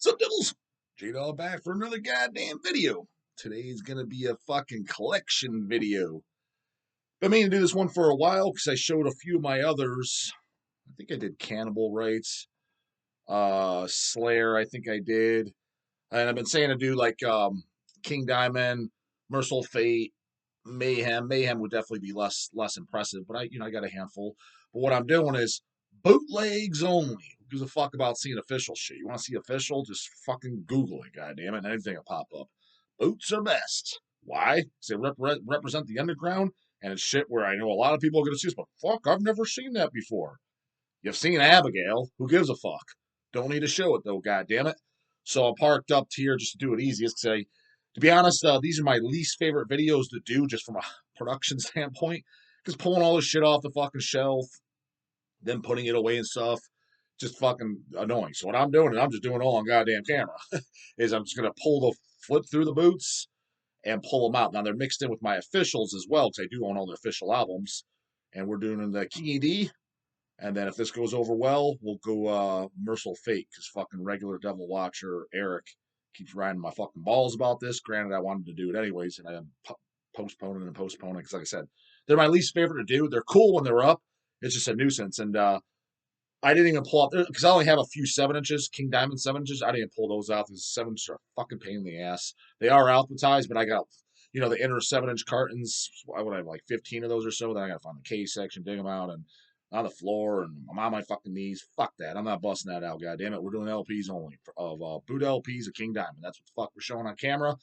Sup, Devils? J-Dawg back for another goddamn video. Today's gonna be a fucking collection video. Been meaning to do this one for a while because I showed a few of my others. I think I did Cannibal Rights, Slayer, I think I did. And I've been saying to do like King Diamond, Merciful Fate, Mayhem. Mayhem would definitely be less impressive, but I got a handful. But what I'm doing is bootlegs only. Who gives a fuck about seeing official shit? You want to see official? Just fucking Google it, goddamn it. Anything will pop up. Boots are best. Why? Because they represent the underground, and it's shit where I know a lot of people are going to see this, but fuck, I've never seen that before. You've seen Abigail. Who gives a fuck? Don't need to show it though, goddamn it. So I'm parked up here just to do it easiest. To be honest, these are my least favorite videos to do just from a production standpoint. Because pulling all this shit off the fucking shelf, then putting it away and stuff, just fucking annoying. So what I'm doing, and I'm just doing it all on goddamn camera, is I'm just going to flip through the boots and pull them out. Now they're mixed in with my officials as well, because I do own all the official albums. And we're doing the King D. And then if this goes over well, we'll go Merciful Fate, because fucking regular Devil Watcher Eric keeps riding my fucking balls about this. Granted, I wanted to do it anyways, and I'm postponing because, like I said, they're my least favorite to do. They're cool when they're up. It's just a nuisance. And I didn't even pull out, because I only have a few 7-inches, King Diamond 7-inches. I didn't pull those out because 7-inches are a fucking pain in the ass. They are alphabetized, but I got, the inner 7-inch cartons. I would have like 15 of those or so. Then I got to find the K section, dig them out, and on the floor, and I'm on my fucking knees. Fuck that. I'm not busting that out, goddammit. We're doing LPs only of boot LPs of King Diamond. That's what the fuck we're showing on camera.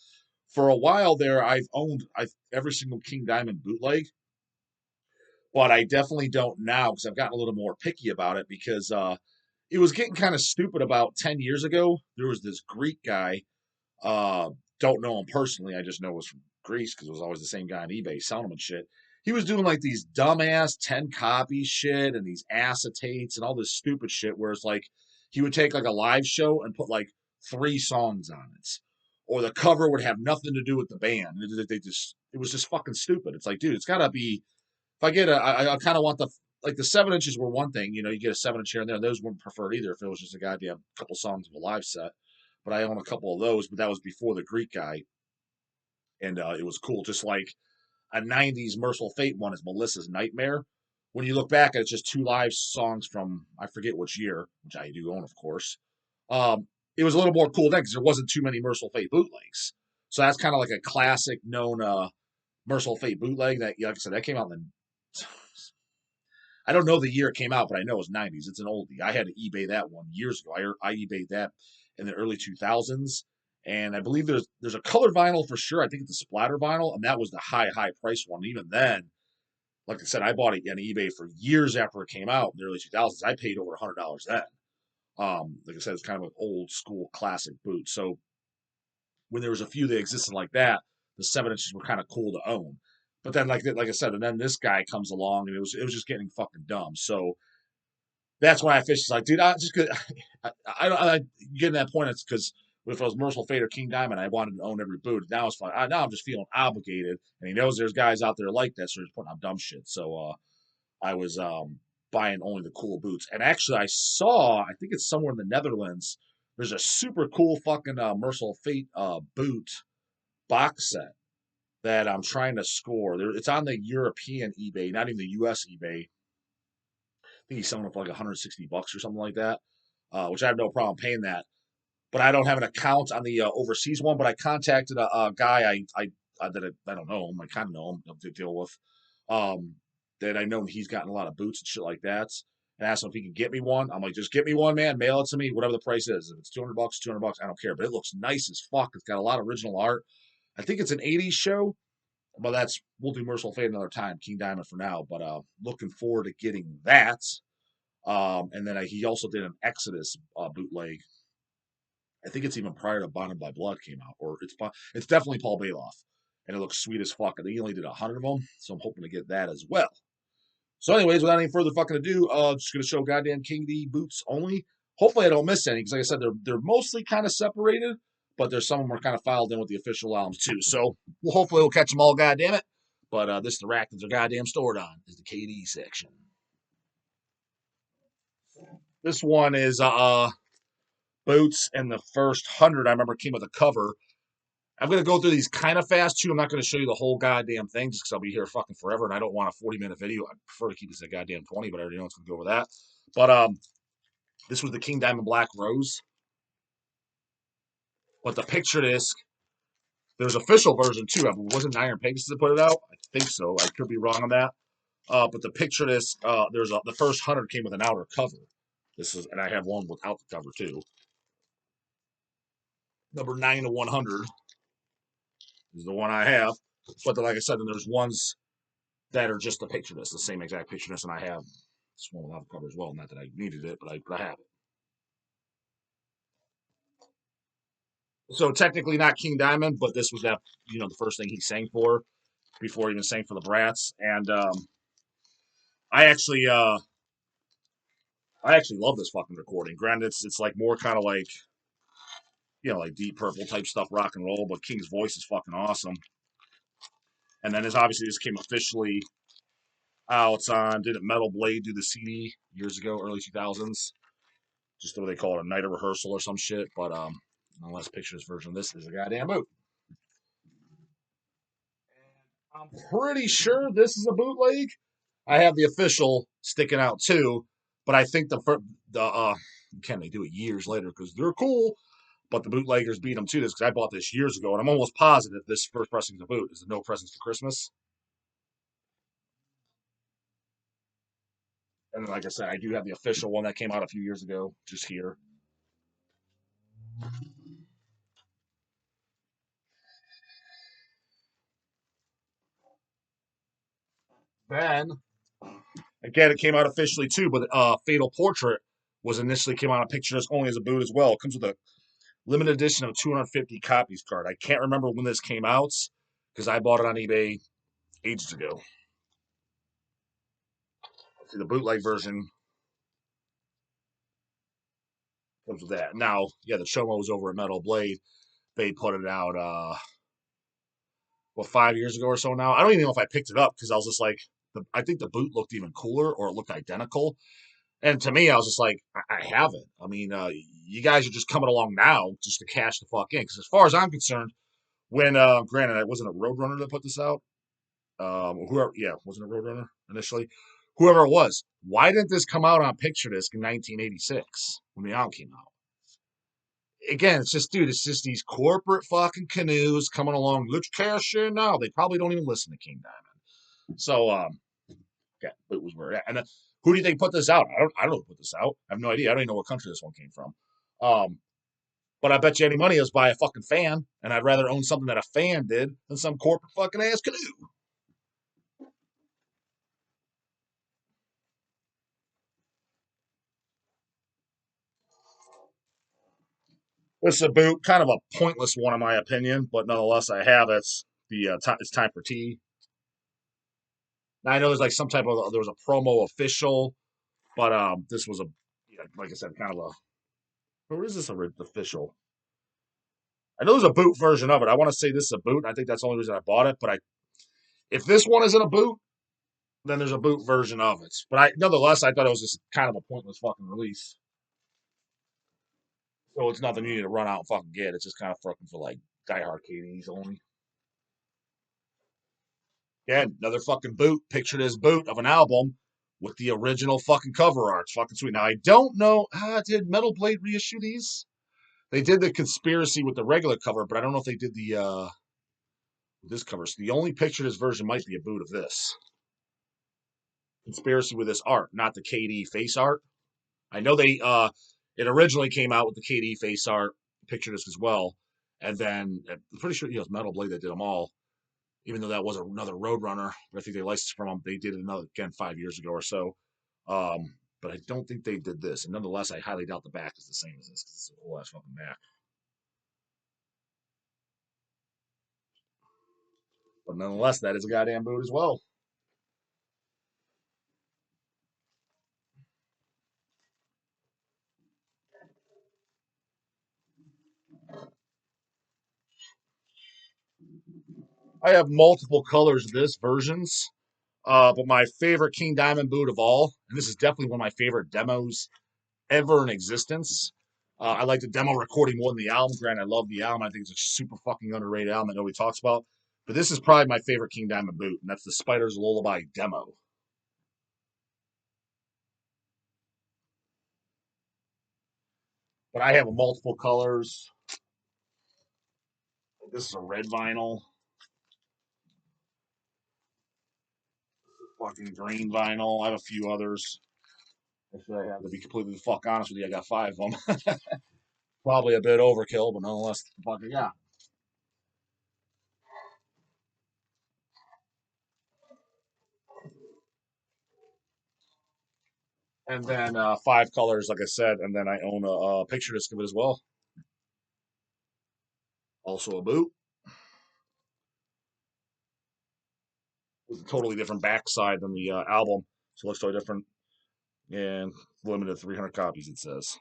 For a while there, I've owned every single King Diamond bootleg, but I definitely don't now because I've gotten a little more picky about it because it was getting kind of stupid about 10 years ago. There was this Greek guy. Don't know him personally. I just know it was from Greece because it was always the same guy on eBay selling them and shit. He was doing like these dumbass 10 copy shit and these acetates and all this stupid shit where it's like he would take like a live show and put like 3 songs on it. Or the cover would have nothing to do with the band. It was just fucking stupid. It's like, dude, it's gotta be if I get I kind of want the 7-inches were one thing, you get a 7-inch here and there. Those weren't preferred either if it was just a goddamn couple songs of a live set. But I own a couple of those, but that was before the Greek guy. And it was cool. Just like a 90s Merciful Fate one is Melissa's Nightmare. When you look back, it's just 2 live songs from, I forget which year, which I do own, of course. It was a little more cool then because there wasn't too many Merciful Fate bootlegs. So that's kind of like a classic known Merciful Fate bootleg that, like I said, that came out in the, I don't know the year it came out, but I know it was 90s. It's an oldie. I had to eBay that one years ago. I eBayed that in the early 2000s. And I believe there's a colored vinyl for sure. I think it's a splatter vinyl, and that was the high price one. Even then, like I said, I bought it on eBay for years after it came out in the early 2000s. I paid over $100 then. Like I said, it's kind of an old school classic boot. So when there was a few that existed like that, the 7-inches were kind of cool to own. But then, like I said, and then this guy comes along, and it was just getting fucking dumb. So that's why I fished. Like, dude, I just could. I getting that point. It's because if I was Merciful Fate or King Diamond, I wanted to own every boot. Now it's fine. Now I'm just feeling obligated, and he knows there's guys out there like that, so he's putting out dumb shit. So I was buying only the cool boots. And actually, I think it's somewhere in the Netherlands. There's a super cool fucking Merciful Fate boot box set that I'm trying to score. It's on the European eBay, not even the U.S. eBay. I think he's selling it for like $160 or something like that, which I have no problem paying that. But I don't have an account on the overseas one. But I contacted a guy that I don't know him. I kind of know him to deal with. That I know he's gotten a lot of boots and shit like that. And asked him if he could get me one. I'm like, just get me one, man. Mail it to me, whatever the price is. If it's $200, $200, I don't care. But it looks nice as fuck. It's got a lot of original art. I think it's an '80s show. But we'll do Merciful Fate another time. King Diamond for now. But looking forward to getting that. And then he also did an Exodus bootleg. I think it's even prior to Bonded by Blood came out, or it's definitely Paul Bailoff, and it looks sweet as fuck. I think he only did 100 of them, so I'm hoping to get that as well. So, anyways, without any further fucking ado, just gonna show goddamn King D boots only. Hopefully, I don't miss any because, like I said, they're mostly kind of separated, but there's some of them are kind of filed in with the official albums too. So, hopefully we'll catch them all, goddamn it. But this is the rack that they're goddamn stored on is the KD section. This one is boots, and the first 100 I remember came with a cover. I'm going to go through these kind of fast, too. I'm not going to show you the whole goddamn thing just because I'll be here fucking forever, and I don't want a 40-minute video. I prefer to keep this at goddamn 20, but I already know it's going to go over that. But this was the King Diamond Black Rose. But the picture disc, there's official version, too. I mean, wasn't Iron Pegasus that put it out? I think so. I could be wrong on that. But the picture disc, the first 100 came with an outer cover. And I have one without the cover, too. Number 9 to 100 is the one I have. But like I said, then there's ones that are just the picture disc, the same exact picture disc, and I have this one without the cover as well. Not that I needed it, but I have it. So technically not King Diamond, but this was the first thing he sang for before he even sang for the Brats. And I actually love this fucking recording. Granted, it's like more kind of like like Deep Purple type stuff, rock and roll, but King's voice is fucking awesome. And then obviously this came officially out on, did it Metal Blade do the CD years ago, early 2000s. Just what they call it, a night of rehearsal or some shit. But unless picture this version of this is a goddamn boot. I'm pretty sure this is a bootleg. I have the official sticking out too, but I think can they do it years later because they're cool. But the bootleggers beat them to this because I bought this years ago, and I'm almost positive this first pressing of the boot is the No Presents for Christmas. And then, like I said, I do have the official one that came out a few years ago, just here. Then, again, it came out officially too, but Fatal Portrait was initially came out a picture disc only as a boot as well. It comes with a limited edition of 250 copies card. I can't remember when this came out because I bought it on eBay ages ago. See, the bootleg version comes with that. Now, yeah, the Chomo was over at Metal Blade. They put it out, 5 years ago or so now. I don't even know if I picked it up because I was just like, I think the boot looked even cooler or it looked identical. And to me, I was just like, I have it. I mean, you guys are just coming along now just to cash the fuck in. Because as far as I'm concerned, when, granted, it wasn't a Roadrunner that put this out. Wasn't a Roadrunner initially. Whoever it was, why didn't this come out on picture disc in 1986 when the album came out? Again, it's just, dude, it's just these corporate fucking canoes coming along. Let's cash in now. They probably don't even listen to King Diamond. So, yeah, it was weird. And who do you think put this out? I don't know who put this out. I have no idea. I don't even know what country this one came from. But I bet you any money it was by a fucking fan, and I'd rather own something that a fan did than some corporate fucking ass canoe. This is a boot, kind of a pointless one in my opinion, but nonetheless I have it. It's time for tea. Now I know there's like some type of there was a promo official, but this was like I said, kind of a where is this official? I know there's a boot version of it. I want to say this is a boot. I think that's the only reason I bought it. But if this one isn't a boot, then there's a boot version of it. But nonetheless, I thought it was just kind of a pointless fucking release. So it's nothing you need to run out and fucking get. It's just kind of fucking for like diehard KDs only. Again, another fucking boot. Picture this boot of an album with the original fucking cover art. It's fucking sweet. Now I don't know. Did Metal Blade reissue these? They did the conspiracy with the regular cover, but I don't know if they did this cover. So the only picture of this version might be a boot of this conspiracy with this art, not the KD face art. I know it originally came out with the KD face art picture disc as well, and then I'm pretty sure it was Metal Blade that did them all. Even though that was another Roadrunner, I think they licensed from them. They did it another again 5 years ago or so. But I don't think they did this. And nonetheless, I highly doubt the back is the same as this because it's a whole ass fucking back. But nonetheless, that is a goddamn boot as well. I have multiple colors of this versions. But my favorite King Diamond boot of all, and this is definitely one of my favorite demos ever in existence, I like the demo recording more than the album. Granted, I love the album. I think it's a super fucking underrated album that nobody talks about. But this is probably my favorite King Diamond boot, and that's the Spider's Lullaby demo. But I have multiple colors. This is a red vinyl. Fucking green vinyl. I have a few others. Actually, I have to be completely fuck honest with you. I got 5 of them. Probably a bit overkill, but nonetheless, fuck it, yeah. And then 5 colors, like I said, and then I own a picture disc of it as well. Also a boot with a totally different backside than the album, so it looks totally different. And limited 300 copies, it says.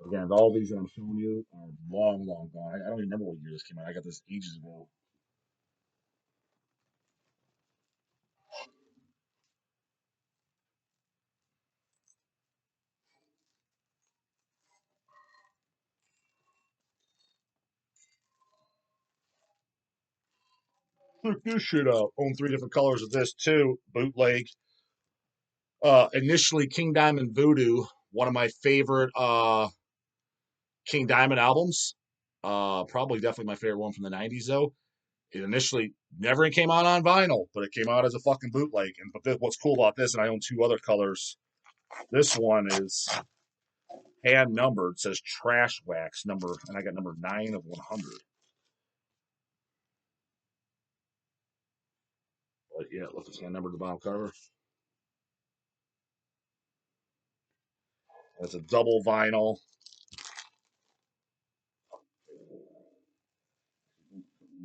Again, all these that I'm showing you are long, long gone. I don't even remember what year this came out. I got this ages ago. Look this shit up. Own 3 different colors of this too. Bootleg. Initially, King Diamond Voodoo, one of my favorite King Diamond albums. Probably definitely my favorite one from the 90s, though. It initially never came out on vinyl, but it came out as a fucking bootleg. And what's cool about this, and I own 2 other colors. This one is hand numbered, it says Trash Wax number, and I got number 9 of 100. But yeah, look, it's hand numbered the bottom cover. It's a double vinyl.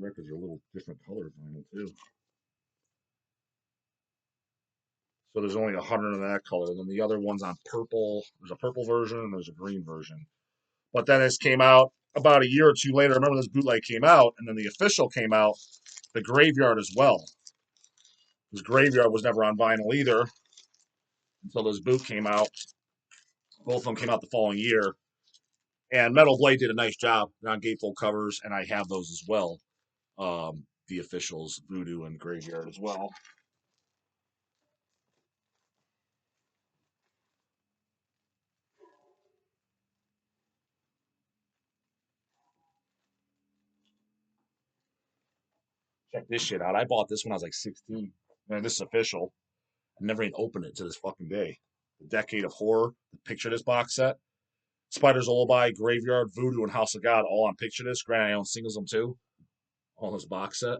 Records are a little different color vinyl too. So there's only 100 of that color. And then the other one's on purple. There's a purple version and there's a green version. But then this came out about a year or 2 later. I remember this bootleg came out, and then the official came out, the Graveyard as well. This Graveyard was never on vinyl either until this boot came out. Both of them came out the following year. And Metal Blade did a nice job on gatefold covers, and I have those as well. The officials, Voodoo and Graveyard as well. Check this shit out. I bought this when I was like 16. Man, this is official. I never even opened it to this fucking day. The Decade of Horror, the Picture Disc box set. Spider's Lullaby, Graveyard, Voodoo, and House of God all on Picture Disc. Granted, I own singles them too. All this box set.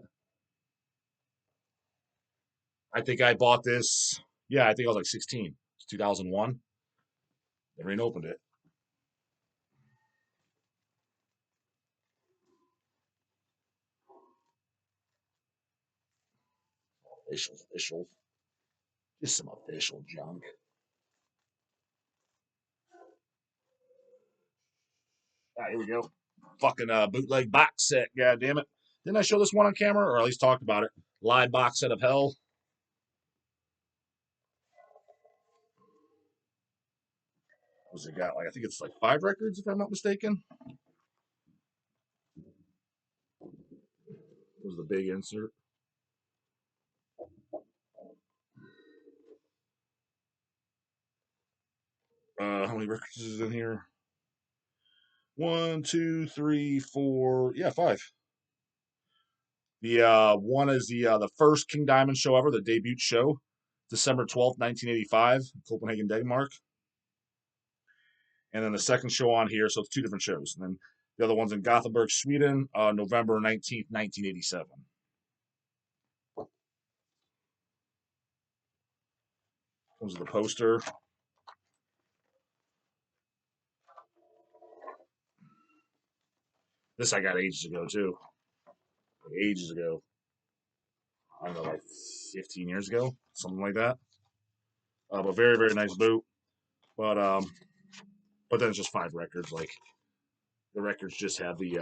I think I bought this. Yeah, I think I was like 16. It's 2001. Never even opened it. Officials. Just some official junk. Ah, here we go. Fucking bootleg box set. God damn it. Didn't I show this one on camera, or at least talked about it? Live box set of Hell. What's it got? Like, I think it's like 5 records, if I'm not mistaken. Was the big insert. How many records is in here? 1, 2, 3, 4. Yeah, 5. The one is the first King Diamond show ever, the debut show, December 12th, 1985, Copenhagen, Denmark. And then the second show on here, so it's 2 different shows. And then the other one's in Gothenburg, Sweden, November 19th, 1987. Comes with the poster. This I got ages ago too. Like ages ago. I don't know, like 15 years ago, something like that. But very, very nice boot. But but then it's just 5 records. Like the records just have the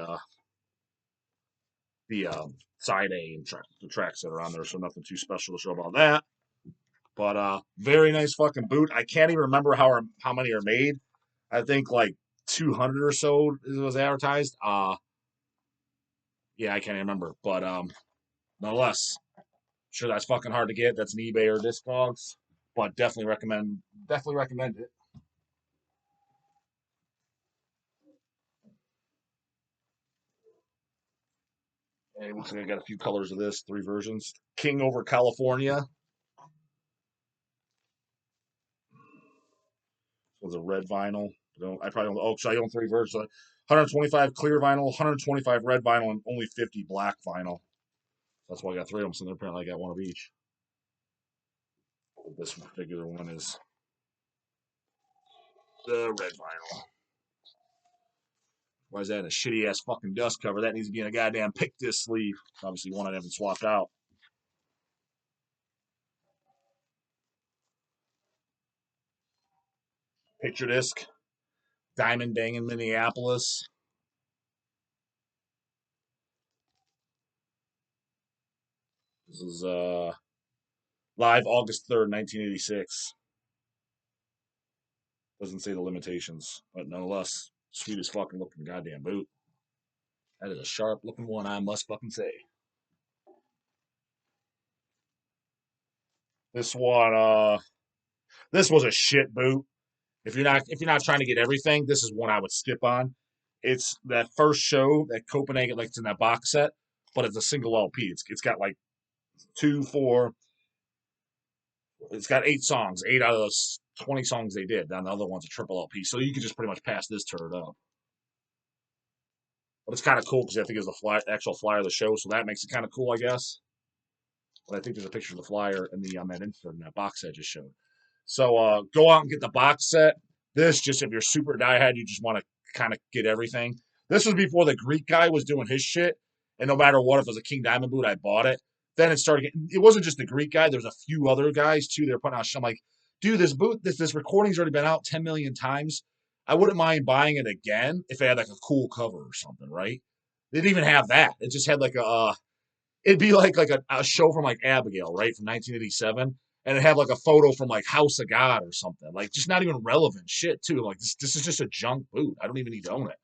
side A and the tracks that are on there, so nothing too special to show about that. But very nice fucking boot. I can't even remember how many are made. I think like 200 or so it was advertised. Yeah, I can't remember, but nonetheless, sure that's fucking hard to get. That's an eBay or Discogs, but definitely recommend it. And it looks like I got a few colors of this, three versions. King over California was a red vinyl. I probably don't. Oh, so I own three versions. 125 clear vinyl, 125 red vinyl, and only 50 black vinyl. That's why I got three of them. So apparently I got one of each. This particular one is the red vinyl. Why is that in a shitty ass fucking dust cover? That needs to be in a goddamn pick disc sleeve. Obviously, one I haven't swapped out. Picture disc, Diamond Bangin' Minneapolis. This is live August 3rd, 1986. Doesn't say the limitations, but nonetheless, sweet as fucking looking goddamn boot. That is a sharp looking one, I must fucking say. This one, this was a shit boot. If you're not trying to get everything, this is one I would skip on. It's that first show that Copenhagen, like it's in that box set, but it's a single LP. It's got like two, four. It's got 8 songs. 8 out of those 20 songs they did. Then the other one's a triple LP. So you could just pretty much pass this turd up. But it's kind of cool because I think it's the actual flyer of the show, so that makes it kind of cool, I guess. But I think there's a picture of the flyer in the on that insert in that box set I just showed. So go out and get the box set. This just if you're super diehard, you just want to kind of get everything. This was before the Greek guy was doing his shit, and no matter what, if it was a King Diamond boot, I bought it. Then it started. It wasn't just the Greek guy. There was a few other guys too. They were putting out shit. I'm like, dude, this boot, this recording's already been out 10 million times. I wouldn't mind buying it again if it had like a cool cover or something, right? They didn't even have that. It just had like it'd be like a show from like Abigail, right, from 1987, and it had like a photo from like House of God or something, like just not even relevant shit too. Like this is just a junk boot. I don't even need to own it.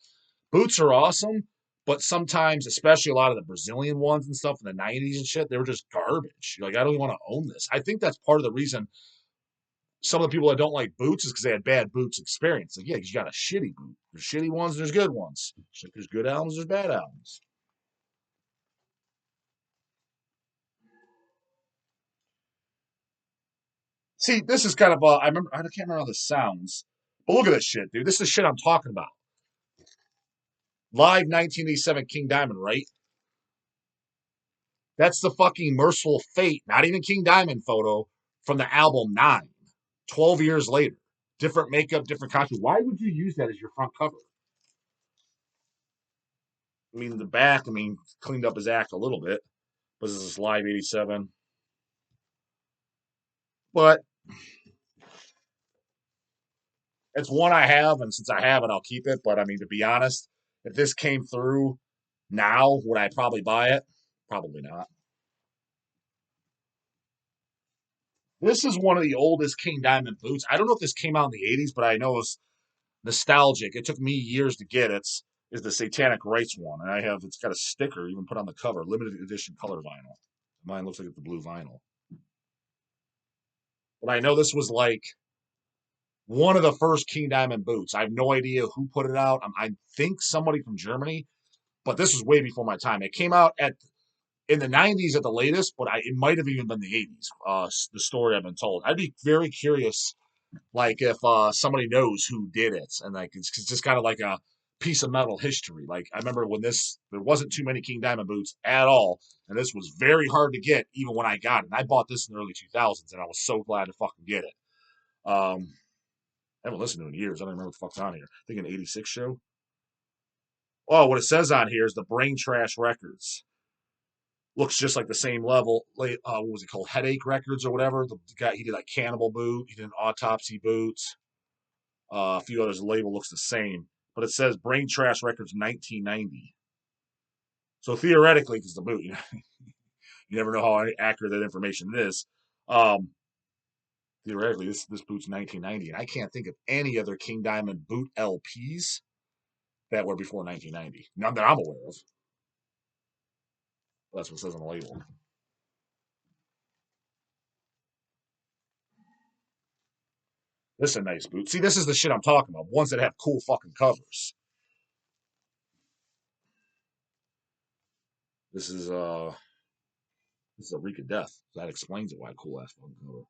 Boots are awesome, but sometimes, especially a lot of the Brazilian ones and stuff in the 90s and shit, they were just garbage. Like I don't even want to own this. I think that's part of the reason some of the people that don't like boots is because they had bad boots experience. Like yeah, because you got a shitty boot. There's shitty ones, there's good ones. There's good albums, there's bad albums. See, this is kind of I remember I can't remember how this sounds, but look at this shit, dude. This is the shit I'm talking about. Live 1987 King Diamond, right? That's the fucking Merciful Fate, not even King Diamond photo from the album Nine. 12 years later, different makeup, different costume. Why would you use that as your front cover? I mean, the back, cleaned up his act a little bit, but this is Live 87. But it's one I have, and since I have it, I'll keep it. But I mean, to be honest, if this came through now, would I probably buy it? Probably not. This is one of the oldest King Diamond boots. I don't know if this came out in the 80s, but I know it's nostalgic. It took me years to get it. Is the Satanic Rites one, and it's got a sticker even put on the cover, limited edition color vinyl. Mine looks like it's the blue vinyl. But I know this was like one of the first King Diamond boots. I have no idea who put it out. I think somebody from Germany, but this was way before my time. It came out in the 90s at the latest, but it might have even been the 80s. The story I've been told. I'd be very curious, like if somebody knows who did it, and like it's just kind of like a piece of metal history. Like I remember when there wasn't too many King Diamond boots at all, and this was very hard to get even when I got it. And I bought this in the early 2000s, and I was so glad to fucking get it. I haven't listened to it in years. I don't remember what the fuck's on here. I think an '86 show. Oh, what it says on here is the Brain Trash Records. Looks just like the same level. What was it called? Headache Records or whatever. The guy he did like Cannibal Boot. He did an Autopsy Boot. A few others. The label looks the same, but it says Brain Trash Records 1990. So theoretically, because the boot, you never know how accurate that information is. Um, Theoretically, this boot's 1990, and I can't think of any other King Diamond boot LPs that were before 1990. None that I'm aware of. That's what it says on the label. This is a nice boot. See, this is the shit I'm talking about. Ones that have cool fucking covers. This is a Reek of Death. That explains it why cool ass fucking cover.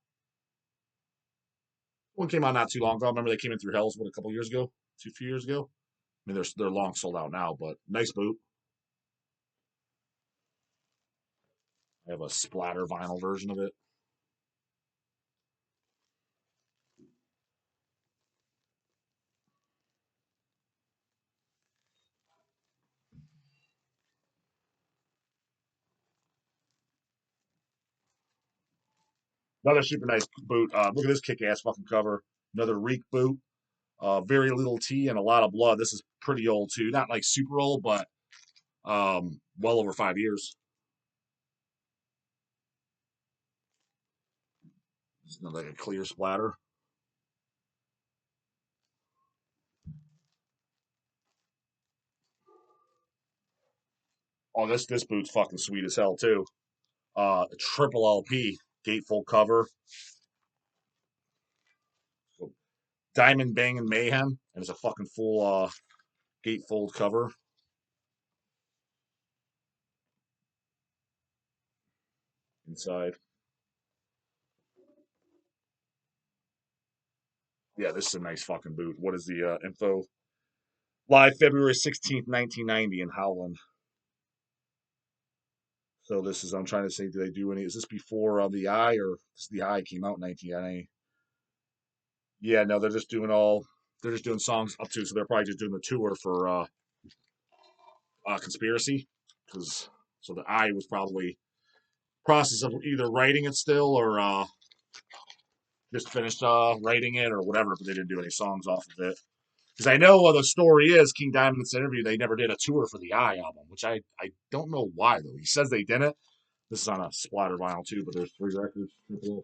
One came out not too long ago. I remember they came in through Hell's what a couple years ago, few years ago. I mean, they're long sold out now, but nice boot. I have a splatter vinyl version of it. Another super nice boot. Look at this kick-ass fucking cover. Another Reek boot. Very little T and a lot of blood. This is pretty old too. Not like super old, but well over 5 years. It's not like a clear splatter. Oh, this boot's fucking sweet as hell too. A triple LP gatefold cover. So Diamond Banging Mayhem, and it's a fucking full gatefold cover. Inside. Yeah, this is a nice fucking boot. What is the info? Live February 16th, 1990 in Howland. So this is, I'm trying to say, do they do any, is this before the Eye or the Eye came out in 1990? Yeah, no, they're just doing songs up to, so they're probably just doing the tour for Conspiracy. Because, so the Eye was probably process of either writing it still or just finished writing it or whatever, but they didn't do any songs off of it. Because I know the story is King Diamond's interview, they never did a tour for the Eye album, which I don't know why, though. He says they didn't. This is on a splatter vinyl, too, but there's 3 records. So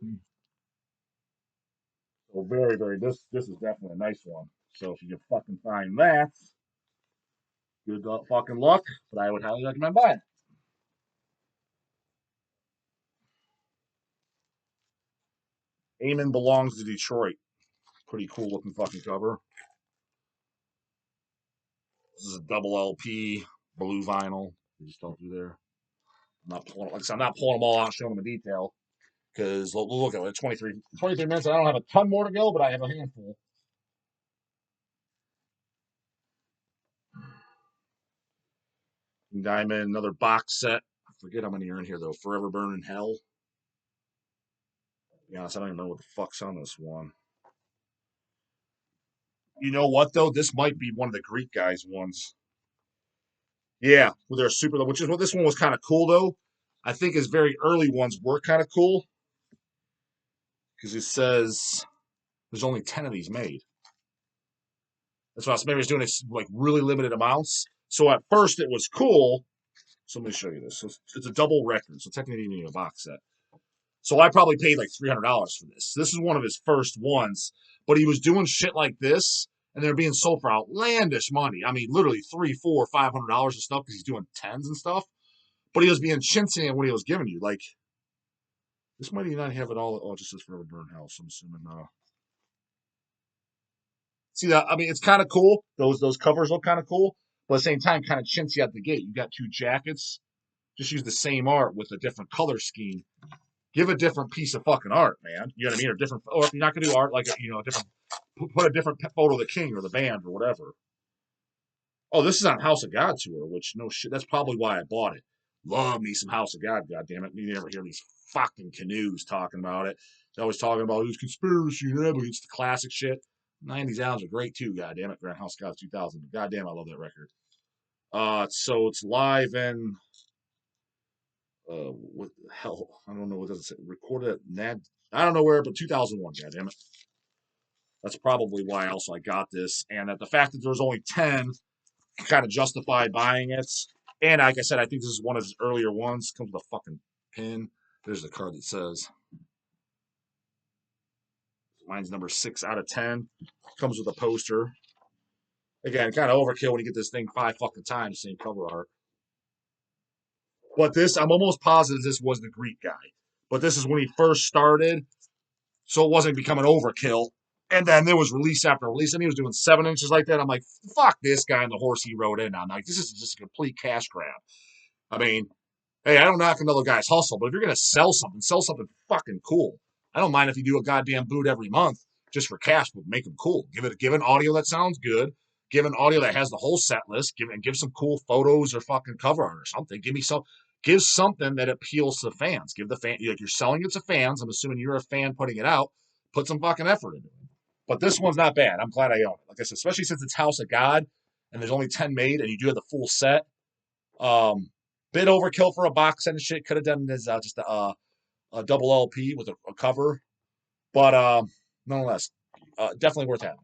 very, very, this is definitely a nice one. So if you can fucking find that, good fucking luck, but I would highly recommend buying it. Eamon Belongs to Detroit. Pretty cool looking fucking cover. This is a double LP, blue vinyl. They just don't do there. I'm not pulling, like I said, I'm not pulling them all out, showing them in detail. Because look at it, 23 minutes. I don't have a ton more to go, but I have a handful. Diamond, another box set. I forget how many are in here though. Forever Burning Hell. To be honest, I don't even know what the fuck's on this one. You know what though? This might be one of the Greek guys' ones. Yeah, with their super, which is what this one was kind of cool though. I think his very early ones were kind of cool because it says there's only 10 of these made. That's why maybe it's doing it like really limited amounts. So at first it was cool. So let me show you this. So it's a double record, so technically you need a box set. So I probably paid like $300 for this. This is one of his first ones, but he was doing shit like this, and they're being sold for outlandish money. I mean, literally $300, $400, $500 and stuff because he's doing tens and stuff. But he was being chintzy in what he was giving you. Like this might not have it all. Oh, it just says Forever Burn House. I'm assuming. See that? I mean, it's kind of cool. Those covers look kind of cool, but at the same time, kind of chintzy at the gate. You got 2 jackets. Just use the same art with a different color scheme. Give a different piece of fucking art, man. You know what I mean? Or different, or if you're not gonna do art like a different, put a different photo of the king or the band or whatever. Oh, this is on House of God tour, which no shit. That's probably why I bought it. Love me some House of God, goddamn it. You never hear these fucking canoes talking about it. They're always talking about who's conspiracy, but it's the classic shit. 90s albums are great too, goddamn it. Grand House of God 2000. Goddamn, I love that record. So it's live in what the hell? I don't know what does it say. Recorded at Nad. I don't know where, but 2001. Goddamn it. That's probably why also I got this, and that the fact that there was only 10 kind of justified buying it. And like I said, I think this is one of his earlier ones. Comes with a fucking pin. There's the card that says mine's number 6 out of 10. Comes with a poster. Again, kind of overkill when you get this thing 5 fucking times, same cover art. But this, I'm almost positive this was the Greek guy. But this is when he first started, so it wasn't becoming overkill. And then there was release after release, and he was doing 7 inches like that. I'm like, fuck this guy and the horse he rode in on. Like, this is just a complete cash grab. I mean, hey, I don't knock another guy's hustle, but if you're gonna sell something fucking cool. I don't mind if you do a goddamn boot every month just for cash, but make them cool. Give an audio that sounds good. Give an audio that has the whole set list. Give some cool photos or fucking cover art or something. Give something that appeals to the fans. Give the fan like you're selling it to fans. I'm assuming you're a fan putting it out. Put some fucking effort into it. But this one's not bad. I'm glad I own it. Like I said, especially since it's House of God and there's only 10 made and you do have the full set. Bit overkill for a box set and shit. Could have done this just a double LP with a cover, but nonetheless, definitely worth having.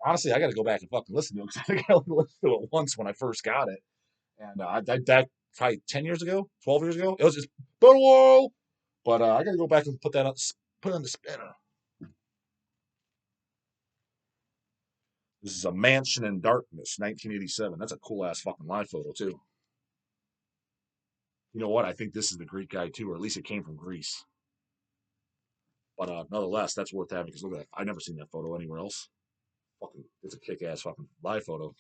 Honestly, I got to go back and fucking listen to it because I think I only listened to it once when I first got it, and that probably 10 years ago, 12 years ago. It was just whoa, but I got to go back and put it on the spinner. This is a Mansion in Darkness, 1987. That's a cool ass fucking live photo too. You know what? I think this is the Greek guy too, or at least it came from Greece. But nonetheless, that's worth having because look at that. I've never seen that photo anywhere else. Fucking, it's a kick ass fucking live photo.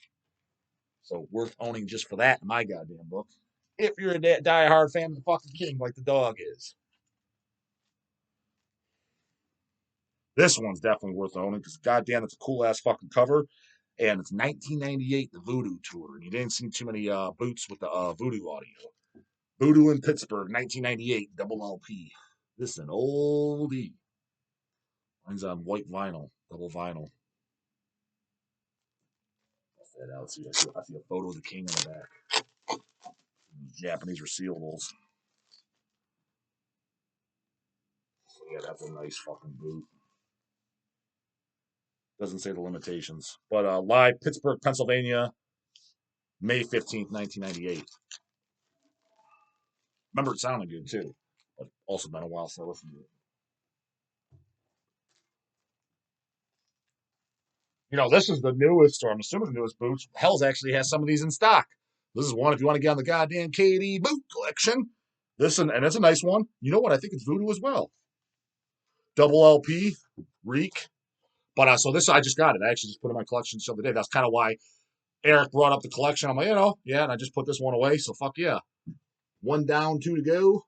So worth owning just for that in my goddamn book. If you're a die-hard fan of the fucking King like the Dawg is. This one's definitely worth owning because goddamn, it's a cool ass fucking cover. And it's 1998, the Voodoo Tour. And you didn't see too many boots with the Voodoo audio. Voodoo in Pittsburgh, 1998, double LP. This is an oldie. Mine's on white vinyl, double vinyl. That out. I see a photo of the king in the back. Japanese receivables. So yeah, that's a nice fucking boot. Doesn't say the limitations. But live Pittsburgh, Pennsylvania, May 15th, 1998. Remember it sounded good too. But also been a while since I listened to it. You know, this is the newest, or I'm assuming the newest boots. Hell's actually has some of these in stock. This is one if you want to get on the goddamn KD boot collection. This and it's a nice one. You know what? I think it's Voodoo as well. Double LP, Reek. But so this I just got it. I actually just put it in my collection the other day. That's kind of why Eric brought up the collection. I'm like, yeah, and I just put this one away. So fuck yeah. One down, two to go.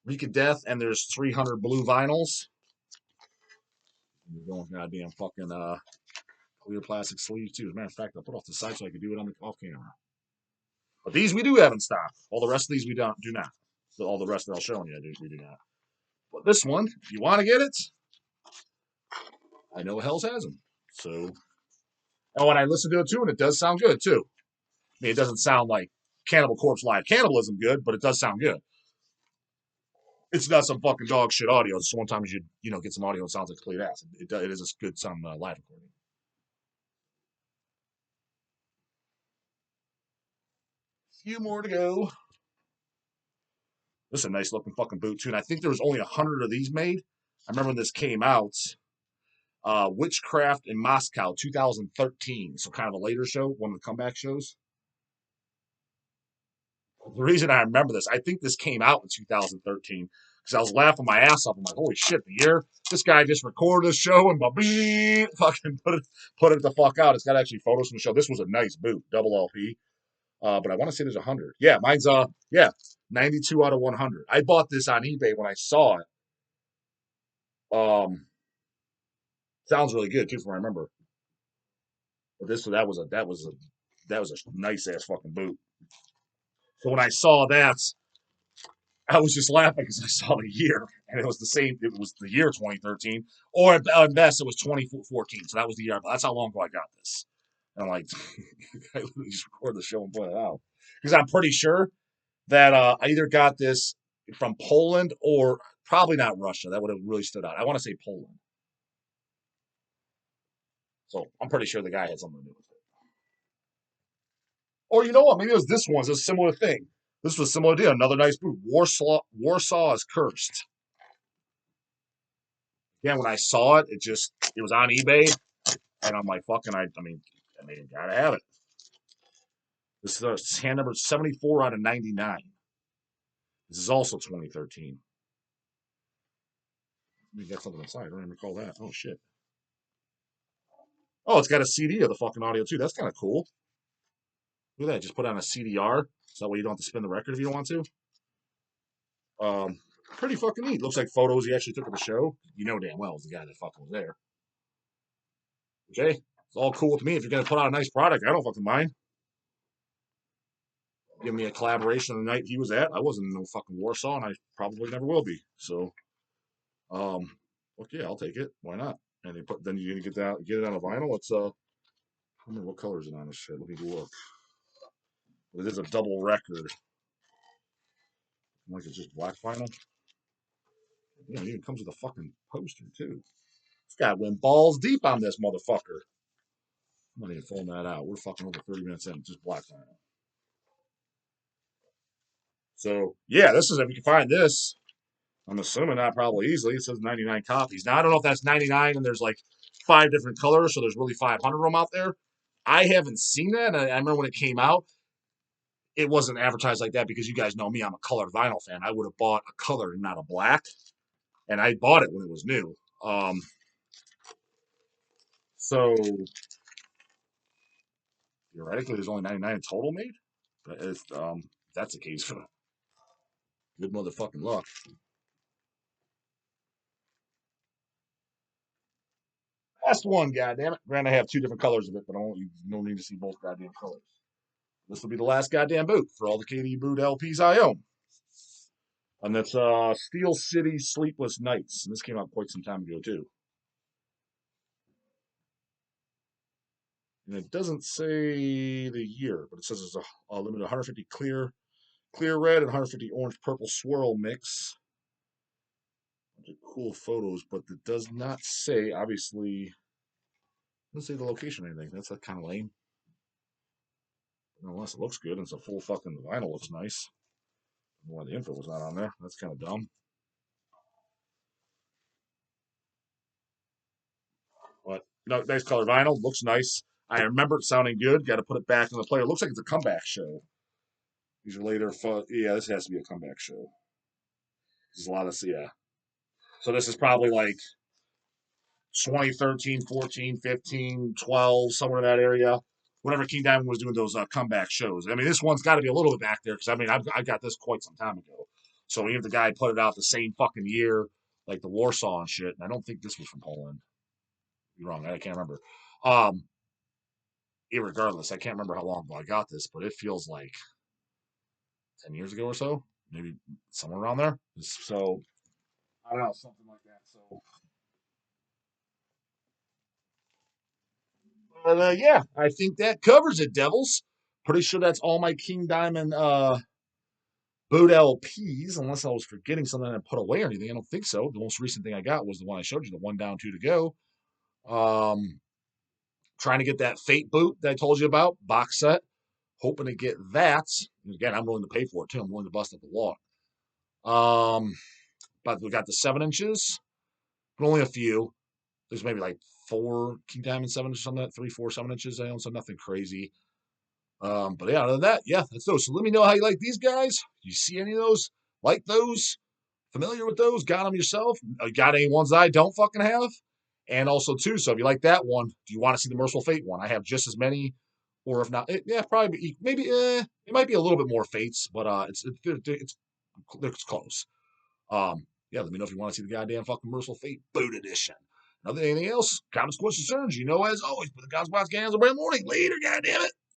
Reek of Death, and there's 300 blue vinyls. You're going goddamn fucking clear plastic sleeves too. As a matter of fact, I'll put off the side so I can do it on the off camera. But these we do have in stock. All the rest of these we do not. So all the rest that I'll show you, we do not. But this one, if you want to get it, I know Hell's has them. So, oh, and I listened to it too, and it does sound good too. I mean, it doesn't sound like Cannibal Corpse live cannibalism good, but it does sound good. It's not some fucking dog shit audio. Sometimes you get some audio that sounds like complete ass. It is a good sound live recording. Few more to go. This is a nice looking fucking boot too, and I think there was only 100 of these made. I remember when this came out. Witchcraft in Moscow, 2013. So kind of a later show, one of the comeback shows. The reason I remember this, I think this came out in 2013 because I was laughing my ass off. I'm like, holy shit, the year this guy just recorded a show and fucking put it the fuck out. It's got actually photos from the show. This was a nice boot, double LP. But I want to say there's 100. Yeah, mine's 92 out of 100. I bought this on eBay when I saw it. Sounds really good too, from what I remember. But that was a nice ass fucking boot. So when I saw that, I was just laughing because I saw the year, and it was the same. It was the year 2013, or at best, it was 2014. So that was the year. That's how long ago I got this. And I'm like, I literally just recorded the show and put it out because I'm pretty sure that I either got this from Poland or probably not Russia. That would have really stood out. I want to say Poland. So I'm pretty sure the guy had something to do with it. Or you know what? Maybe it was this one. It's a similar thing. This was a similar deal. Another nice boot. Warsaw is Cursed. Again, when I saw it, it was on eBay, and I'm like, fucking, I mean, gotta have it. This is hand number 74 out of 99. This is also 2013. We got something inside. I don't even recall that. Oh shit. Oh, it's got a CD of the fucking audio too. That's kind of cool. Look at that. Just put on a CDR. So that way you don't have to spin the record if you don't want to. Um, Pretty fucking neat. Looks like photos he actually took of the show. You know damn well it was the guy that fucking was there. Okay, it's all cool with me. If you're gonna put out a nice product, I don't fucking mind. Give me a collaboration on the night he was at. I wasn't in no fucking Warsaw, and I probably never will be. So, okay, I'll take it. Why not? And then you're gonna get it on a vinyl. I don't remember what color is it on this shit. Let me look. It is a double record. Like it's just black vinyl. Yeah, it even comes with a fucking poster too. This guy went balls deep on this motherfucker. I'm not even filling that out. We're fucking over 30 minutes in. Just black vinyl. So yeah, this is if you can find this. I'm assuming not probably easily. It says 99 copies. Now I don't know if that's 99 and there's like 5 different colors, so there's really 500 of them out there. I haven't seen that. I remember when it came out, it wasn't advertised like that because you guys know me. I'm a colored vinyl fan. I would have bought a color and not a black, and I bought it when it was new. So theoretically, there's only 99 total made. But if that's the case, good motherfucking luck. Last one, goddammit. Granted, I have 2 different colors of it, but you no need to see both goddamn colors. This will be the last goddamn boot for all the KD boot LPs I own. And that's Steel City Sleepless Nights. And this came out quite some time ago, too. And it doesn't say the year, but it says it's a limited 150 clear red and 150 orange purple swirl mix. Cool photos, but it does not say, obviously, doesn't say the location or anything. That's kind of lame. Unless it looks good and it's a full fucking vinyl looks nice. I don't know why the info was not on there. That's kind of dumb. But no, nice color vinyl. Looks nice. I remember it sounding good. Got to put it back in the player. Looks like it's a comeback show. These are later. Yeah, this has to be a comeback show. There's a lot of, yeah. So this is probably like 2013, 14, 15, 12, somewhere in that area. Whenever King Diamond was doing those comeback shows. I mean, this one's got to be a little bit back there because I mean, I got this quite some time ago. So even if the guy put it out the same fucking year, like the Warsaw and shit, and I don't think this was from Poland. You're wrong. I can't remember. Um, Irregardless, I can't remember how long ago I got this, but it feels like 10 years ago or so, maybe somewhere around there. So I don't know, something like that. So, but yeah, I think that covers it, Devils. Pretty sure that's all my King Diamond boot LPs, unless I was forgetting something I put away or anything. I don't think so. The most recent thing I got was the one I showed you, the one down, 2 to go. Trying to get that Fate boot that I told you about, box set. Hoping to get that. And again, I'm willing to pay for it too. I'm willing to bust up the wall. But we got the 7 inches, but only a few. There's maybe like 4 King Diamond 7 inches on that, 3, 4, 7 inches. I own, so nothing crazy. But yeah, other than that, yeah, that's those. So let me know how you like these guys. You see any of those? Like those? Familiar with those? Got them yourself? Got any ones that I don't fucking have? And also too, so if you like that one, do you want to see the Merciful Fate one? I have just as many, or if not, yeah, probably maybe it might be a little bit more Fates, but it's close. Yeah, let me know if you want to see the goddamn fucking Merciful Fate boot edition. Anything else? Comments, questions, concerns? You know, as always, put the God's Box cans on morning. Later, goddamn it.